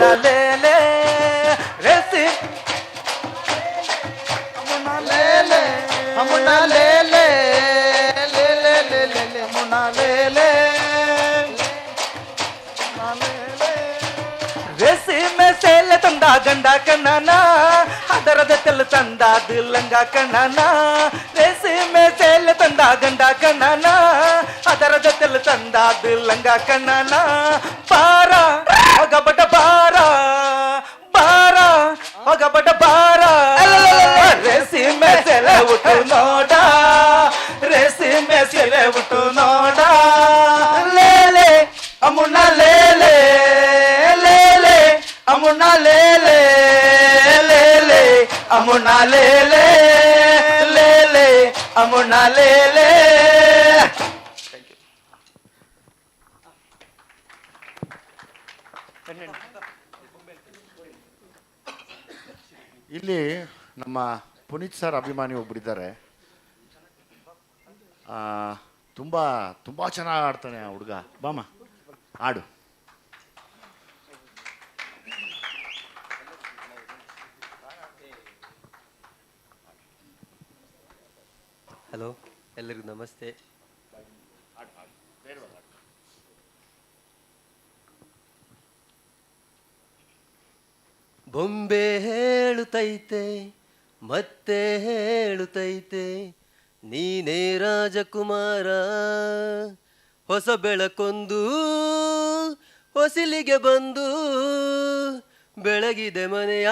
ಅಮುನ ಲೇಲೆ ರೆಸಿ ಅಮುನ ಲೇಲೆ ಅಮುನ ಲೇಲೆ ಲೇಲೆ ಲೇಲೆ ಅಮುನ ಲೇಲೆ ರೇಸಿಮೆ ಸೇಲೆ ತಂದ ಗಂಡ ಕಣ್ಣನ ಅದರದ ತೆಲು ತಂದ ಲಂಗ ಕಣ್ಣನ ರೇಸಿಮೆ ಸೇಲೆ ತಂದ ಗಂಡ ಕಣ್ಣನ ಅದರದ ತೆಲು ತಂದ ಲಂಗ ಕಣ್ಣನ ಬಾರ ಹೊಗಬಟ ಬಾರ ಬಾರ ಹೊಗಬಟ ಬಾರ ರೇಸಿಮೆ ಸೆಲೆ ಉಟ್ಟು ನೋಡ ರೇಸಿಮೆ ಸೆಲೆ ಉಟ್ಟು ನೋಡ ಲೇಲೆ ಅಮುನ ಲೇಲೆ ಲೇಲೆ ಅಮುನ ಲೇಲೆ ಲೇಲೆ ಅಮುನ ಲೇಲೆ ಲೇಲೆ ಅಮುನ ಲೇಲೆ. ಇಲ್ಲಿ ನಮ್ಮ ಪುನೀತ್ ಸರ್ ಅಭಿಮಾನಿ ಒಬ್ಬರಿದ್ದಾರೆ. ತುಂಬ ತುಂಬ ಚೆನ್ನಾಗಿ ಆಡ್ತಾನೆ ಆ ಹುಡುಗ. ಬಾಮ ಆಡು. ಹಲೋ, ಎಲ್ಲರಿಗೂ ನಮಸ್ತೆ. ಬೊಂಬೆ ಹೇಳುತ್ತೈತೆ ಮತ್ತೆ ಹೇಳುತ್ತೈತೆ ನೀನೇ ರಾಜಕುಮಾರ, ಹೊಸ ಬೆಳಕೊಂದು ಹೊಸಿಲಿಗೆ ಬಂದು ಬೆಳಗಿದೆ ಮನೆಯ